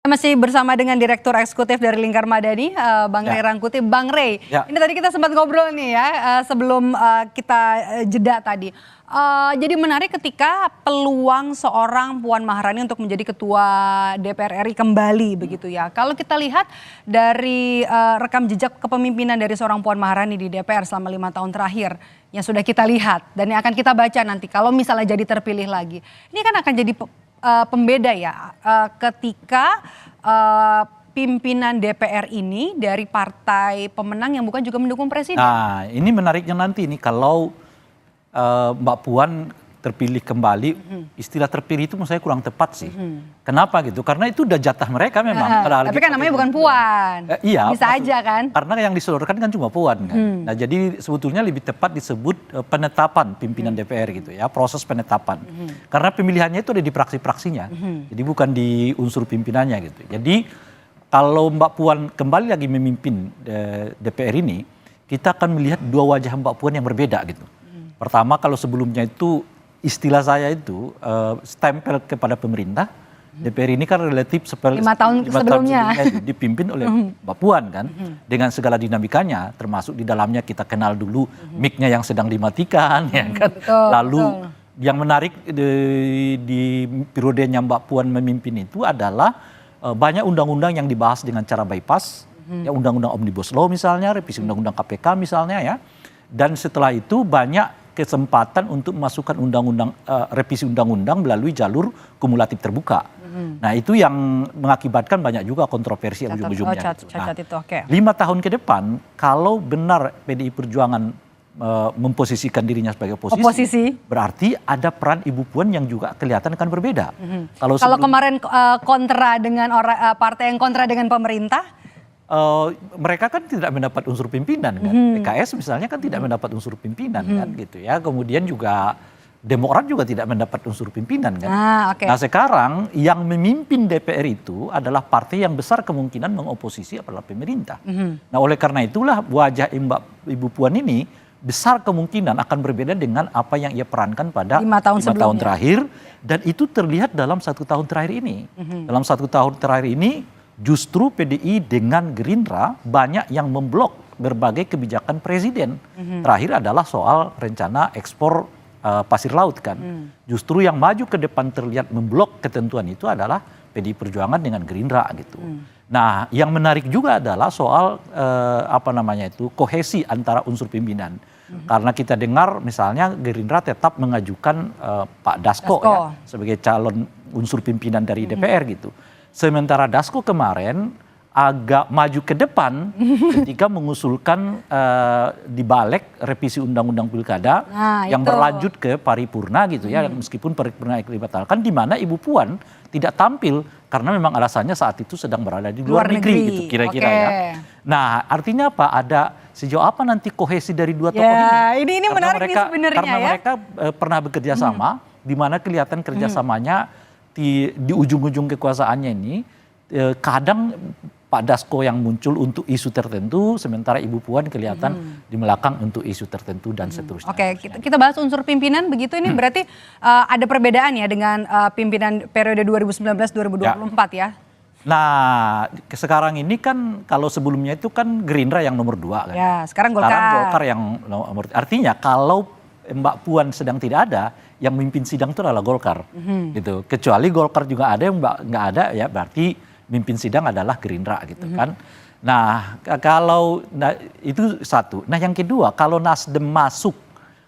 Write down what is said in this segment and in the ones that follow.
Masih bersama dengan Direktur Eksekutif dari Lingkar Madani, Bang Ray Rangkuti. Bang Ray, ini tadi kita sempat ngobrol nih ya, sebelum kita jeda tadi. Jadi menarik ketika peluang seorang Puan Maharani untuk menjadi Ketua DPR RI kembali begitu ya. Kalau kita lihat dari rekam jejak kepemimpinan dari seorang Puan Maharani di DPR selama 5 tahun terakhir yang sudah kita lihat dan yang akan kita baca nanti kalau misalnya jadi terpilih lagi. Ini kan akan jadi pembeda ya ketika pimpinan DPR ini dari partai pemenang yang bukan juga mendukung presiden. Nah, ini menariknya nanti nih kalau Mbak Puan terpilih kembali, istilah terpilih itu menurut saya kurang tepat sih. Kenapa gitu? Karena itu udah jatah mereka memang. Tapi kan namanya bukan Puan. Iya. Bisa aja kan? Karena yang disodorkan kan cuma Puan kan. Nah jadi sebetulnya lebih tepat disebut penetapan pimpinan DPR gitu ya, proses penetapan. Karena pemilihannya itu ada di praksi-praksinya. Jadi bukan di unsur pimpinannya gitu. Jadi kalau Mbak Puan kembali lagi memimpin DPR ini, kita akan melihat dua wajah Mbak Puan yang berbeda gitu. Pertama kalau sebelumnya itu istilah saya itu stempel kepada pemerintah. DPR ini kan relatif seperti 5 tahun sebelumnya dipimpin oleh Mbak Puan kan, dengan segala dinamikanya, termasuk di dalamnya kita kenal dulu mic-nya yang sedang dimatikan, ya kan. Lalu yang menarik di periodenya Mbak Puan memimpin itu adalah banyak undang-undang yang dibahas dengan cara bypass, ya undang-undang Omnibus Law misalnya, revisi undang-undang KPK misalnya ya, dan setelah itu banyak kesempatan untuk memasukkan undang-undang revisi undang-undang melalui jalur kumulatif terbuka. Nah itu yang mengakibatkan banyak juga kontroversi ujung-ujungnya. Nah, 5 tahun ke depan kalau benar PDI Perjuangan memposisikan dirinya sebagai oposisi, berarti ada peran Ibu Puan yang juga kelihatan akan berbeda. Kalau kemarin kontra dengan partai yang kontra dengan pemerintah, mereka kan tidak mendapat unsur pimpinan kan. PKS misalnya kan tidak mendapat unsur pimpinan kan gitu ya. Kemudian juga Demokrat juga tidak mendapat unsur pimpinan kan. Nah sekarang yang memimpin DPR itu adalah partai yang besar kemungkinan mengoposisi adalah pemerintah. Nah oleh karena itulah wajah Ibu Puan ini besar kemungkinan akan berbeda dengan apa yang ia perankan pada 5 tahun terakhir. Dan itu terlihat dalam 1 tahun terakhir ini. Dalam 1 tahun terakhir ini justru PDI dengan Gerindra banyak yang memblok berbagai kebijakan presiden. Terakhir adalah soal rencana ekspor pasir laut kan. Justru yang maju ke depan terlihat memblok ketentuan itu adalah PDI Perjuangan dengan Gerindra gitu. Nah yang menarik juga adalah soal kohesi antara unsur pimpinan. Karena kita dengar misalnya Gerindra tetap mengajukan Pak Dasko ya sebagai calon unsur pimpinan dari DPR gitu. Sementara Dasko kemarin agak maju ke depan ketika mengusulkan dibalik revisi undang-undang pilkada yang berlanjut ke paripurna gitu ya, meskipun paripurna dibatalkan, di mana Ibu Puan tidak tampil karena memang alasannya saat itu sedang berada di luar negeri gitu kira-kira ya. Nah artinya apa? Ada sejauh apa nanti kohesi dari dua tokoh ini? Ini menarik nih sebenarnya karena mereka pernah bekerja sama, di mana kelihatan kerjasamanya di ujung-ujung kekuasaannya ini kadang Pak Dasko yang muncul untuk isu tertentu, sementara Ibu Puan kelihatan di belakang untuk isu tertentu dan seterusnya. Kita bahas unsur pimpinan begitu ini berarti ada perbedaan ya dengan pimpinan periode 2019-2024 ya? Nah sekarang ini kan kalau sebelumnya itu kan Gerindra yang nomor 2 kan. Ya sekarang Golkar. Sekarang Golkar yang nomor. Artinya kalau Mbak Puan sedang tidak ada, yang memimpin sidang itu adalah Golkar, gitu. Kecuali Golkar juga ada yang nggak ada ya berarti mimpin sidang adalah Gerindra gitu kan. Nah kalau itu satu. Nah yang kedua kalau Nasdem masuk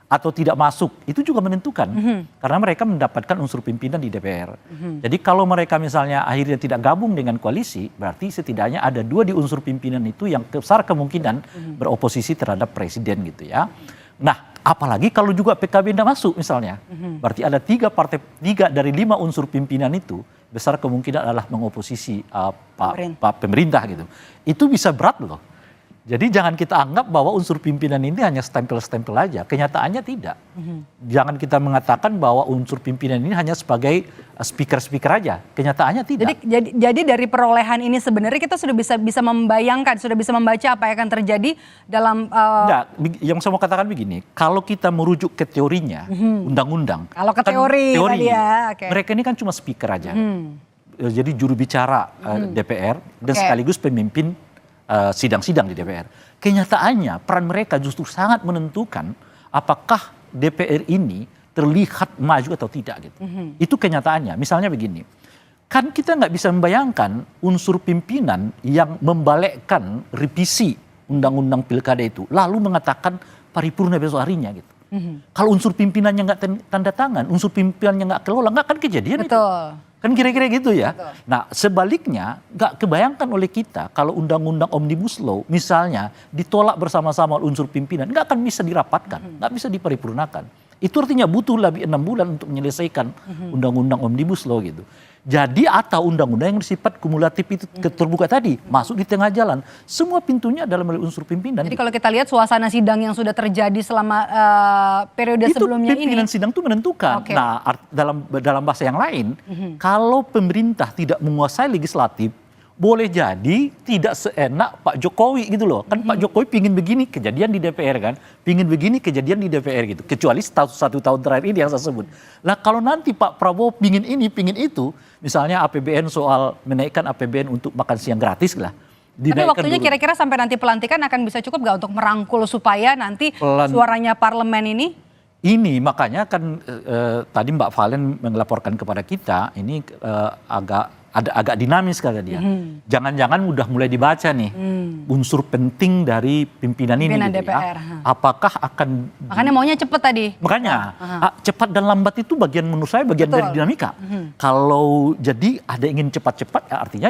atau tidak masuk itu juga menentukan karena mereka mendapatkan unsur pimpinan di DPR. Jadi kalau mereka misalnya akhirnya tidak gabung dengan koalisi berarti setidaknya ada 2 di unsur pimpinan itu yang besar kemungkinan beroposisi terhadap presiden gitu ya. Nah apalagi kalau juga PKB tidak masuk misalnya, berarti ada 3 dari 5 unsur pimpinan itu besar kemungkinan adalah mengoposisi Pak pemerintah gitu. Itu bisa berat loh. Jadi jangan kita anggap bahwa unsur pimpinan ini hanya stempel-stempel aja. Kenyataannya tidak. Jangan kita mengatakan bahwa unsur pimpinan ini hanya sebagai speaker-speaker aja. Kenyataannya tidak. Jadi dari perolehan ini sebenarnya kita sudah bisa membayangkan, sudah bisa membaca apa yang akan terjadi dalam. Yang saya mau katakan begini, kalau kita merujuk ke teorinya, undang-undang. Kalau ke teori mereka ini kan cuma speaker aja. jadi juru bicara DPR dan sekaligus pemimpin sidang-sidang di DPR. Kenyataannya peran mereka justru sangat menentukan apakah DPR ini terlihat maju atau tidak gitu. Itu kenyataannya. Misalnya begini, kan kita nggak bisa membayangkan unsur pimpinan yang membalekkan revisi undang-undang pilkada itu lalu mengatakan paripurna besok harinya gitu. Kalau unsur pimpinannya nggak tanda tangan, unsur pimpinannya nggak kelola, nggak akan kejadian. Betul. Itu. Kan kira-kira gitu ya. Betul. Nah sebaliknya nggak kebayangkan oleh kita kalau undang-undang Omnibus Law misalnya ditolak bersama-sama unsur pimpinan, nggak akan bisa dirapatkan, nggak bisa diparipurnakan. Itu artinya butuh lebih 6 bulan untuk menyelesaikan undang-undang Omnibus Law gitu. Jadi atau undang-undang yang bersifat kumulatif itu terbuka tadi masuk di tengah jalan. Semua pintunya adalah melalui unsur pimpinan. Jadi kalau kita lihat suasana sidang yang sudah terjadi selama periode itu sebelumnya pimpinan sidang itu menentukan. Okay. Nah dalam bahasa yang lain, kalau pemerintah tidak menguasai legislatif, boleh jadi tidak seenak Pak Jokowi gitu loh. Kan Pak Jokowi pingin begini kejadian di DPR kan. Pingin begini kejadian di DPR gitu. Kecuali satu tahun terakhir ini yang saya sebut. Nah kalau nanti Pak Prabowo pingin ini, pingin itu. Misalnya APBN soal menaikkan APBN untuk makan siang gratis lah. Tapi waktunya kira-kira sampai nanti pelantikan akan bisa cukup gak untuk merangkul supaya nanti suaranya parlemen ini? Ini makanya kan tadi Mbak Valen melaporkan kepada kita ini agak dinamis kata dia. Jangan-jangan udah mulai dibaca nih unsur penting dari pimpinan ini gitu DPR. Ya. Apakah akan makanya maunya cepat tadi. Makanya cepat dan lambat itu menurut saya bagian dari dinamika. Kalau jadi ada ingin cepat-cepat ya artinya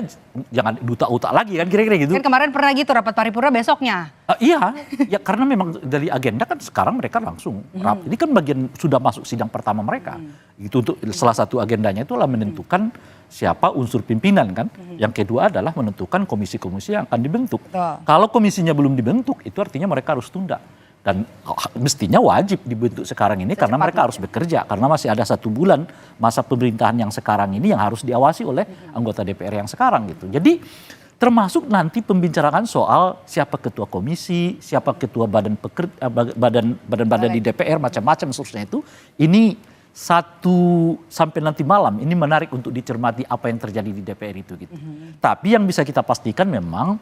jangan utak-utak lagi kan kira-kira gitu. Kan kemarin pernah gitu rapat paripurna besoknya. Iya, ya karena memang dari agenda kan sekarang mereka langsung ini kan bagian sudah masuk sidang pertama mereka. Itu untuk salah satu agendanya itu adalah menentukan siapa unsur pimpinan kan. Yang kedua adalah menentukan komisi-komisi yang akan dibentuk. Kalau komisinya belum dibentuk itu artinya mereka harus tunda. Dan mestinya wajib dibentuk sekarang ini karena mereka harus bekerja. Karena masih ada 1 bulan masa pemerintahan yang sekarang ini yang harus diawasi oleh anggota DPR yang sekarang gitu. Jadi termasuk nanti pembicaraan soal siapa ketua komisi, siapa ketua badan-badan di DPR macam-macam seterusnya itu. Ini 1 sampai nanti malam ini menarik untuk dicermati apa yang terjadi di DPR itu gitu. Tapi yang bisa kita pastikan memang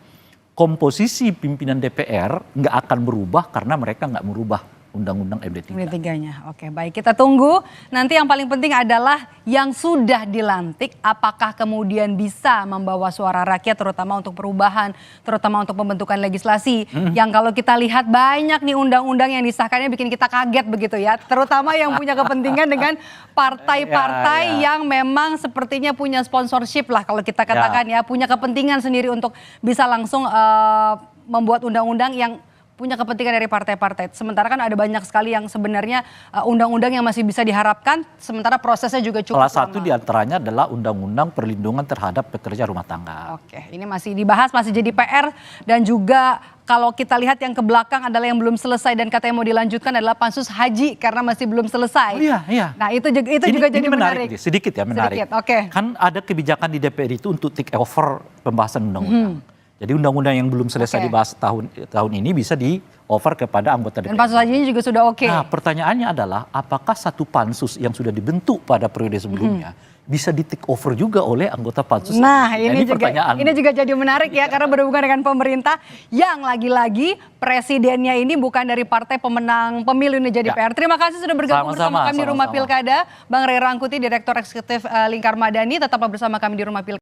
komposisi pimpinan DPR nggak akan berubah karena mereka nggak merubah Undang-Undang MD3. MD3-nya. Oke, baik. Kita tunggu. Nanti yang paling penting adalah yang sudah dilantik apakah kemudian bisa membawa suara rakyat terutama untuk perubahan, terutama untuk pembentukan legislasi. Yang kalau kita lihat banyak nih undang-undang yang disahkannya bikin kita kaget begitu ya. Terutama yang punya kepentingan dengan partai-partai yang memang sepertinya punya sponsorship lah kalau kita katakan ya. Punya kepentingan sendiri untuk bisa langsung membuat undang-undang yang punya kepentingan dari partai-partai. Sementara kan ada banyak sekali yang sebenarnya undang-undang yang masih bisa diharapkan, sementara prosesnya juga cukup lama. Salah satu diantaranya adalah Undang-Undang Perlindungan Terhadap Pekerja Rumah Tangga. Oke, ini masih dibahas, masih jadi PR. Dan juga kalau kita lihat yang ke belakang adalah yang belum selesai dan katanya mau dilanjutkan adalah pansus haji karena masih belum selesai. Oh, iya. Nah itu juga jadi menarik. Sedikit ya menarik. Oke. Kan ada kebijakan di DPR itu untuk take over pembahasan undang-undang. Jadi undang-undang yang belum selesai dibahas tahun ini bisa di-offer kepada anggota DPR. Dan pansus hajinya juga sudah oke. Nah pertanyaannya adalah apakah satu pansus yang sudah dibentuk pada periode sebelumnya bisa di-take over juga oleh anggota pansus? Nah ini juga jadi menarik ya karena berhubungan dengan pemerintah yang lagi-lagi presidennya ini bukan dari partai pemenang pemilu ini jadi PR. Terima kasih sudah bergabung bersama kami di Rumah Pilkada. Bang Ray Rangkuti, Direktur Eksekutif Lingkar Madani, tetaplah bersama kami di Rumah Pilkada.